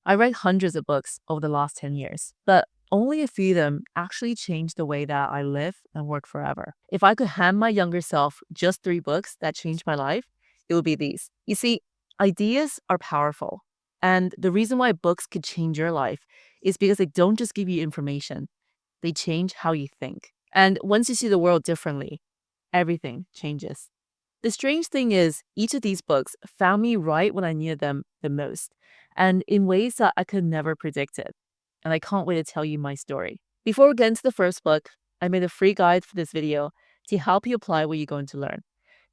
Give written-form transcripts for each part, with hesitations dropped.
I read hundreds of books over the last 10 years, but only a few of them actually changed the way that I live and work forever. If I could hand my younger self just 3 books that changed my life, it would be these. You see, ideas are powerful. And the reason why books could change your life is because they don't just give you information, they change how you think. And once you see the world differently, everything changes. The strange thing is, each of these books found me right when I needed them the most, and in ways that I could never predict it. And I can't wait to tell you my story. Before we get into the first book, I made a free guide for this video to help you apply what you're going to learn.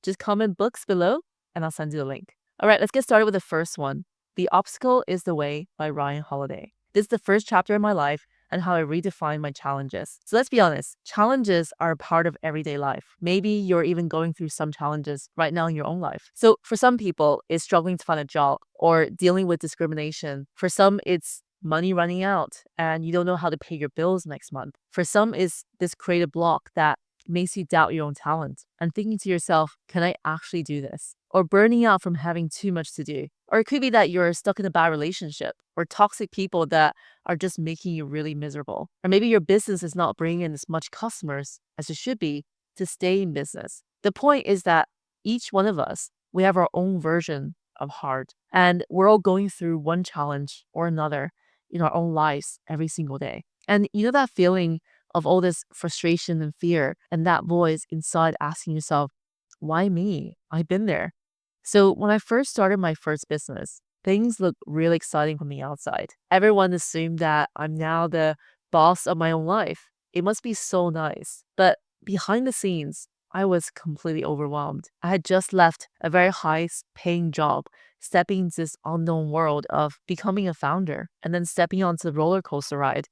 Just comment books below and I'll send you the link. All right, let's get started with the first one. The Obstacle is the Way by Ryan Holiday. This is the first chapter in my life and how I redefine my challenges. So let's be honest, challenges are a part of everyday life. Maybe you're even going through some challenges right now in your own life. So for some people, it's struggling to find a job or dealing with discrimination. For some, it's money running out and you don't know how to pay your bills next month. For some, it's this creative block that makes you doubt your own talent and thinking to yourself, can I actually do this? Or burning out from having too much to do. Or it could be that you're stuck in a bad relationship or toxic people that are just making you really miserable. Or maybe your business is not bringing in as much customers as it should be to stay in business. The point is that each one of us, we have our own version of hard, and we're all going through one challenge or another in our own lives every single day. And you know that feeling of all this frustration and fear and that voice inside asking yourself, why me? I've been there. So when I first started my first business, things looked really exciting from the outside. Everyone assumed that I'm now the boss of my own life. It must be so nice. But behind the scenes, I was completely overwhelmed. I had just left a very high paying job, stepping into this unknown world of becoming a founder and then stepping onto the roller coaster ride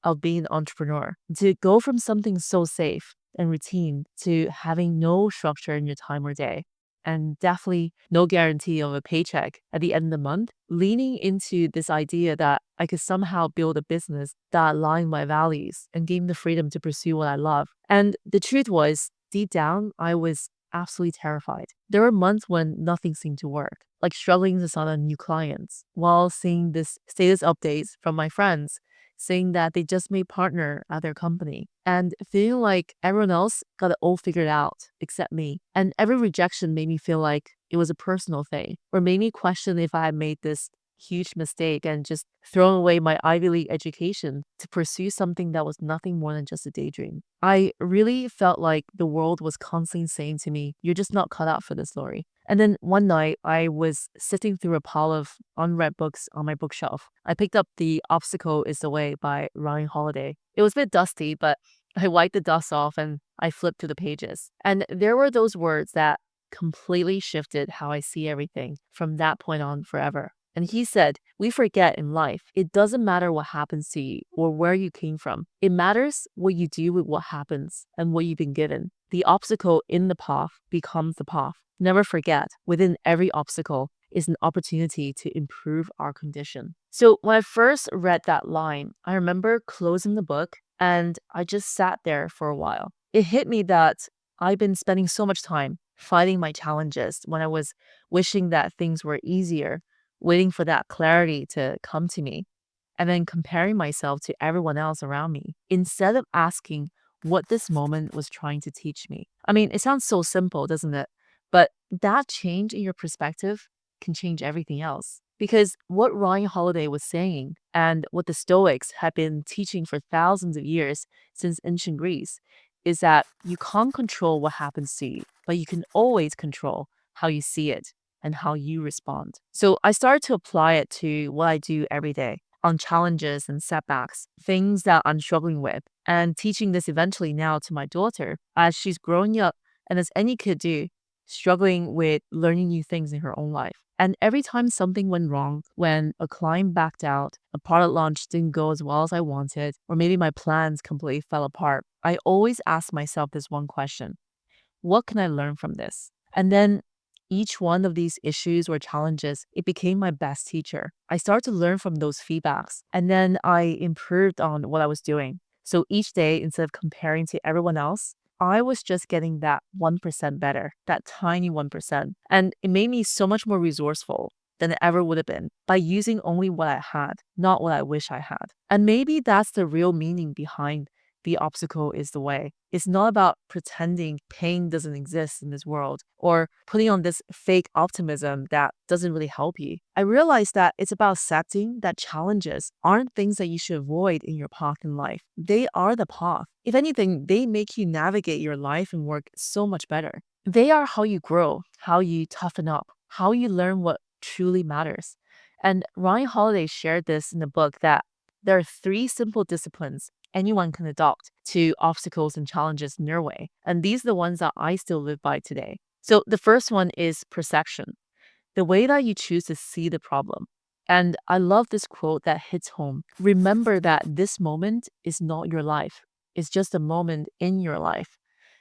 of being an entrepreneur. To go from something so safe and routine to having no structure in your time or day, and definitely no guarantee of a paycheck at the end of the month, leaning into this idea that I could somehow build a business that aligned my values and gave me the freedom to pursue what I love. And the truth was, deep down, I was absolutely terrified. There were months when nothing seemed to work, like struggling to sign on new clients, while seeing this status updates from my friends saying that they just made partner at their company and feeling like everyone else got it all figured out except me. And every rejection made me feel like it was a personal thing or made me question if I had made this huge mistake and just thrown away my Ivy League education to pursue something that was nothing more than just a daydream. I really felt like the world was constantly saying to me, you're just not cut out for this, Laurie. And then one night, I was sitting through a pile of unread books on my bookshelf. I picked up The Obstacle is the Way by Ryan Holiday. It was a bit dusty, but I wiped the dust off and I flipped through the pages. And there were those words that completely shifted how I see everything from that point on forever. And he said, we forget in life, it doesn't matter what happens to you or where you came from. It matters what you do with what happens and what you've been given. The obstacle in the path becomes the path. Never forget, within every obstacle is an opportunity to improve our condition. So when I first read that line, I remember closing the book and I just sat there for a while. It hit me that I've been spending so much time fighting my challenges when I was wishing that things were easier, waiting for that clarity to come to me, and then comparing myself to everyone else around me instead of asking what this moment was trying to teach me. I mean, it sounds so simple, doesn't it? But that change in your perspective can change everything else. Because what Ryan Holiday was saying and what the Stoics had been teaching for thousands of years since ancient Greece is that you can't control what happens to you, but you can always control how you see it and how you respond. So I started to apply it to what I do every day on challenges and setbacks, things that I'm struggling with, and teaching this eventually now to my daughter as she's growing up and as any kid do, struggling with learning new things in her own life. And every time something went wrong, when a client backed out, a product launch didn't go as well as I wanted, or maybe my plans completely fell apart, I always ask myself this one question: what can I learn from this? And then each one of these issues or challenges, it became my best teacher. I started to learn from those feedbacks, and then I improved on what I was doing. So each day, instead of comparing to everyone else, I was just getting that 1% better, that tiny 1%. And it made me so much more resourceful than it ever would have been by using only what I had, not what I wish I had. And maybe that's the real meaning behind the obstacle is the way. It's not about pretending pain doesn't exist in this world or putting on this fake optimism that doesn't really help you. I realized that it's about accepting that challenges aren't things that you should avoid in your path in life. They are the path. If anything, they make you navigate your life and work so much better. They are how you grow, how you toughen up, how you learn what truly matters. And Ryan Holiday shared this in the book that there are three simple disciplines anyone can adopt to obstacles and challenges in their way. And these are the ones that I still live by today. So the first one is perception, the way that you choose to see the problem. And I love this quote that hits home. Remember that this moment is not your life, it's just a moment in your life.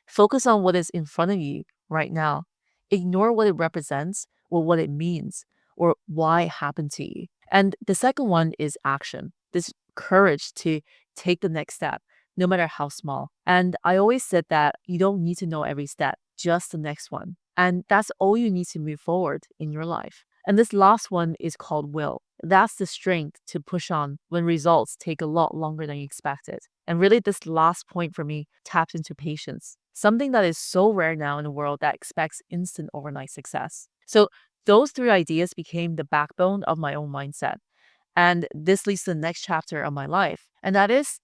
Focus on what is in front of you right now. Ignore what it represents or what it means or why it happened to you. And the second one is action, this courage to take the next step, no matter how small. And I always said that you don't need to know every step, just the next one. And that's all you need to move forward in your life. And this last one is called will. That's the strength to push on when results take a lot longer than you expected. And really, this last point for me taps into patience, something that is so rare now in a world that expects instant overnight success. So, those three ideas became the backbone of my own mindset. And this leads to the next chapter of my life, and that is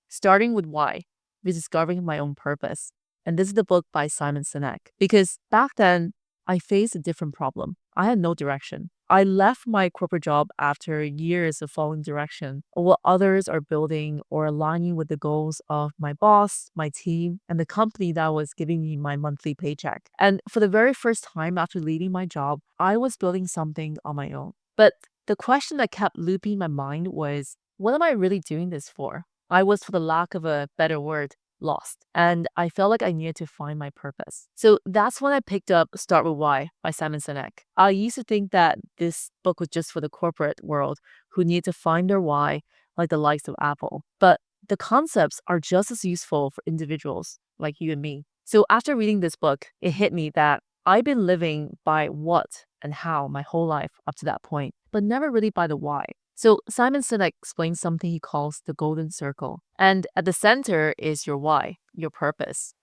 starting with why, rediscovering my own purpose. And this is the book by Simon Sinek. Because back then, I faced a different problem. I had no direction. I left my corporate job after years of following direction of what others are building or aligning with the goals of my boss, my team, and the company that was giving me my monthly paycheck. And for the very first time after leaving my job, I was building something on my own. But the question that kept looping my mind was, what am I really doing this for? I was, for the lack of a better word, lost. And I felt like I needed to find my purpose. So that's when I picked up Start With Why by Simon Sinek. I used to think that this book was just for the corporate world who need to find their why, like the likes of Apple. But the concepts are just as useful for individuals like you and me. So after reading this book, it hit me that I've been living by what and how my whole life up to that point, but never really by the why. So Simon Sinek explains something he calls the golden circle. And at the center is your why, your purpose,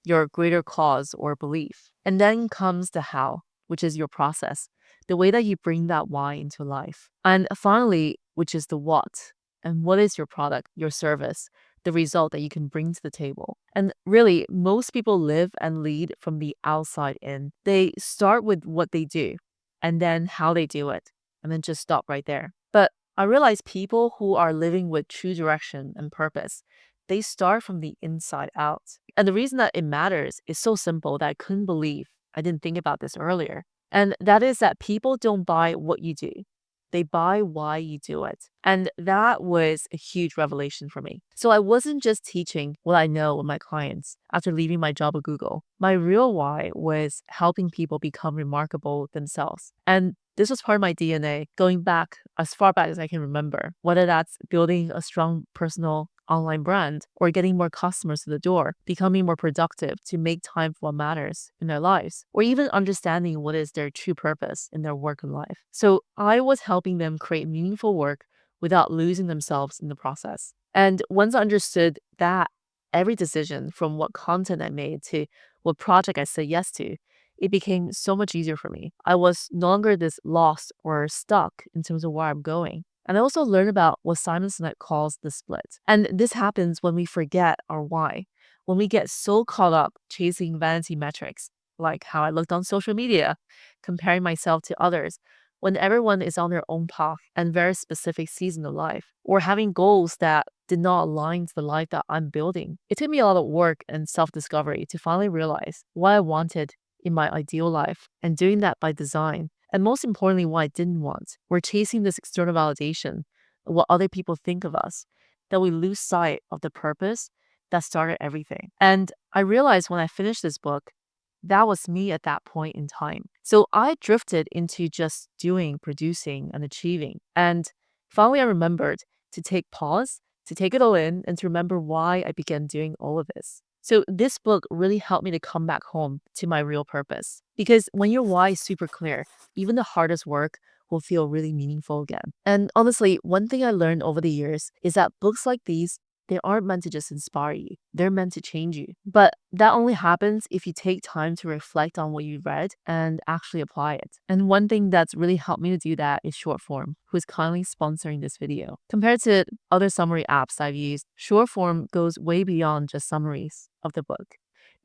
your greater cause or belief. And then comes the how, which is your process, the way that you bring that why into life. And finally, which is the what. And what is your product, your service, the result that you can bring to the table? And really, most people live and lead from the outside in. They start with what they do and then how they do it, and then just stop right there. But I realize people who are living with true direction and purpose, they start from the inside out. And the reason that it matters is so simple that I couldn't believe I didn't think about this earlier. And that is that people don't buy what you do. They buy why you do it. And that was a huge revelation for me. So I wasn't just teaching what I know with my clients after leaving my job at Google. My real why was helping people become remarkable themselves. And this was part of my DNA going back as far back as I can remember, whether that's building a strong personal online brand or getting more customers to the door, becoming more productive to make time for what matters in their lives, or even understanding what is their true purpose in their work and life. So I was helping them create meaningful work without losing themselves in the process. And once I understood that, every decision from what content I made to what project I said yes to, it became so much easier for me. I was no longer this lost or stuck in terms of where I'm going. And I also learned about what Simon Sinek calls the split. And this happens when we forget our why, when we get so caught up chasing vanity metrics, like how I looked on social media, comparing myself to others, when everyone is on their own path and very specific season of life, or having goals that did not align to the life that I'm building. It took me a lot of work and self-discovery to finally realize what I wanted in my ideal life, and doing that by design. And most importantly, what I didn't want. We're chasing this external validation of what other people think of us, that we lose sight of the purpose that started everything. And I realized when I finished this book, that was me at that point in time. So I drifted into just doing, producing, and achieving. And finally, I remembered to take pause, to take it all in, and to remember why I began doing all of this. So this book really helped me to come back home to my real purpose. Because when your why is super clear, even the hardest work will feel really meaningful again. And honestly, one thing I learned over the years is that books like these, they aren't meant to just inspire you. They're meant to change you. But that only happens if you take time to reflect on what you read and actually apply it. And one thing that's really helped me to do that is Shortform, who is kindly sponsoring this video. Compared to other summary apps I've used, Shortform goes way beyond just summaries of the book.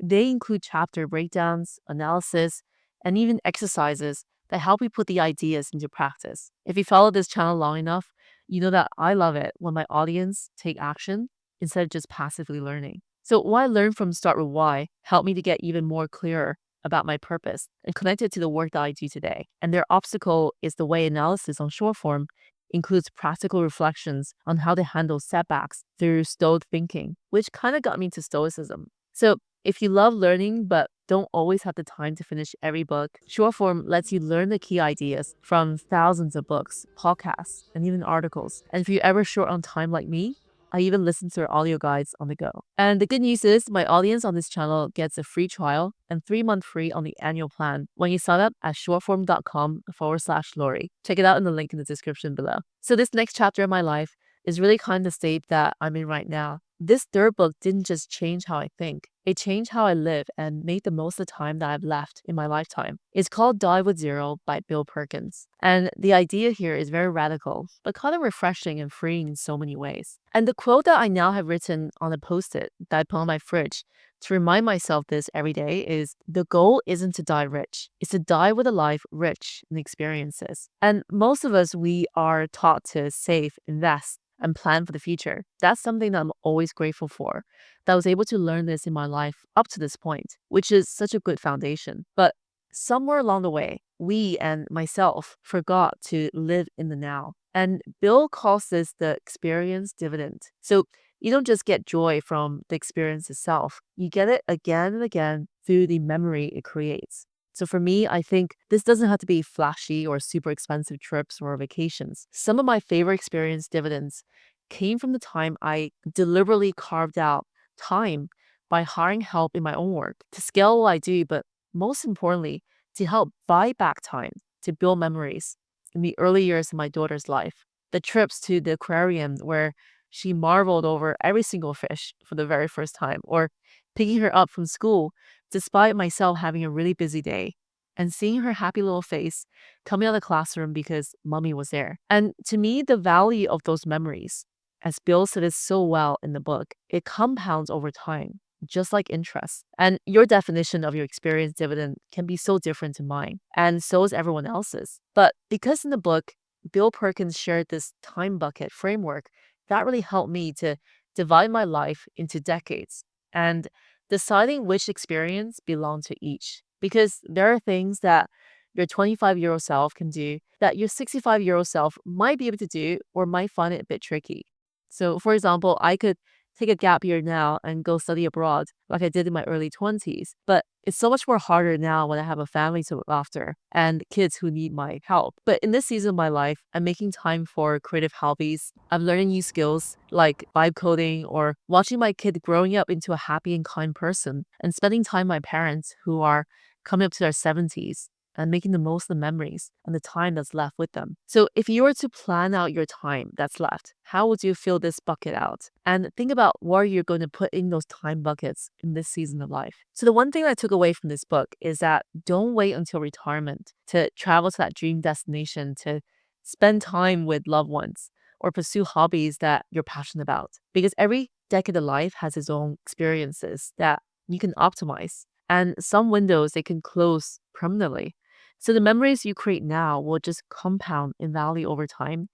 They include chapter breakdowns, analysis, and even exercises that help you put the ideas into practice. If you follow this channel long enough, you know that I love it when my audience take action instead of just passively learning. So what I learned from Start With Why helped me to get even more clearer about my purpose and connect it to the work that I do today. And their obstacle is the way analysis on short form includes practical reflections on how to handle setbacks through stoic thinking, which kind of got me to stoicism. So if you love learning but don't always have the time to finish every book, Shortform lets you learn the key ideas from thousands of books, podcasts, and even articles. And if you're ever short on time like me, I even listen to their audio guides on the go. And the good news is my audience on this channel gets a free trial and 3 month free on the annual plan when you sign up at shortform.com/Laurie. Check it out in the link in the description below. So this next chapter of my life is really kind of the state that I'm in right now. This third book didn't just change how I think. It changed how I live and made the most of the time that I've left in my lifetime. It's called Die With Zero by Bill Perkins. And the idea here is very radical, but kind of refreshing and freeing in so many ways. And the quote that I now have written on a post-it that I put on my fridge to remind myself this every day is the goal isn't to die rich. It's to die with a life rich in experiences. And most of us, we are taught to save, invest, and plan for the future. That's something that I'm always grateful for, that I was able to learn this in my life up to this point, which is such a good foundation. But somewhere along the way, we and myself forgot to live in the now. And Bill calls this the experience dividend. So you don't just get joy from the experience itself, you get it again and again through the memory it creates. So for me, I think this doesn't have to be flashy or super expensive trips or vacations. Some of my favorite experience dividends came from the time I deliberately carved out time by hiring help in my own work to scale what I do, but most importantly, to help buy back time to build memories in the early years of my daughter's life. The trips to the aquarium where she marveled over every single fish for the very first time, or picking her up from school despite myself having a really busy day and seeing her happy little face coming out of the classroom because mommy was there. And to me, the value of those memories, as Bill said it so well in the book, it compounds over time, just like interest. And your definition of your experience dividend can be so different to mine, and so is everyone else's. But because in the book, Bill Perkins shared this time bucket framework, that really helped me to divide my life into decades and deciding which experience belong to each. Because there are things that your 25-year-old self can do that your 65-year-old self might be able to do or might find it a bit tricky. So, for example, I could take a gap year now and go study abroad like I did in my early 20s. But it's so much more harder now when I have a family to look after and kids who need my help. But in this season of my life, I'm making time for creative hobbies. I'm learning new skills like vibe coding or watching my kid growing up into a happy and kind person and spending time with my parents who are coming up to their 70s and making the most of the memories and the time that's left with them. So if you were to plan out your time that's left, how would you fill this bucket out? And think about where you're going to put in those time buckets in this season of life. So the one thing I took away from this book is that don't wait until retirement to travel to that dream destination, to spend time with loved ones or pursue hobbies that you're passionate about. Because every decade of life has its own experiences that you can optimize. And some windows, they can close permanently. So the memories you create now will just compound in value over time,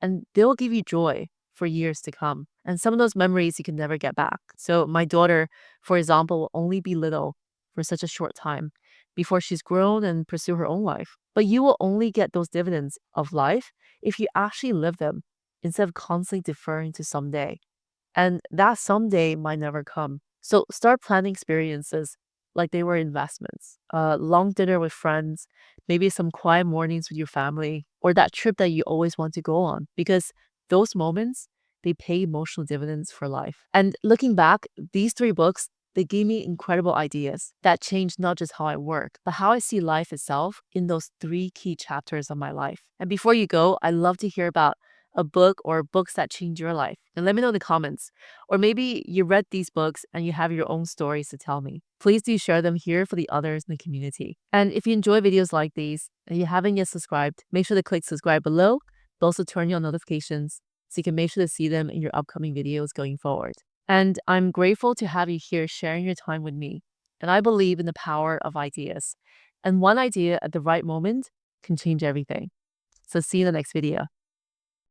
and they'll give you joy for years to come. And some of those memories you can never get back. So my daughter, for example, will only be little for such a short time before she's grown and pursue her own life. But you will only get those dividends of life if you actually live them instead of constantly deferring to someday. And that someday might never come. So start planning experiences like they were investments. A long dinner with friends, maybe some quiet mornings with your family, or that trip that you always want to go on. Because those moments, they pay emotional dividends for life. And looking back, these three books, They gave me incredible ideas that changed not just how I work, but how I see life itself in those three key chapters of my life. And before you go, I'd love to hear about a book or books that changed your life. And let me know in the comments. Or maybe you read these books and you have your own stories to tell me. Please do share them here for the others in the community. And if you enjoy videos like these and you haven't yet subscribed, make sure to click subscribe below, but also turn on notifications so you can make sure to see them in your upcoming videos going forward. And I'm grateful to have you here sharing your time with me. And I believe in the power of ideas. And one idea at the right moment can change everything. So see you in the next video.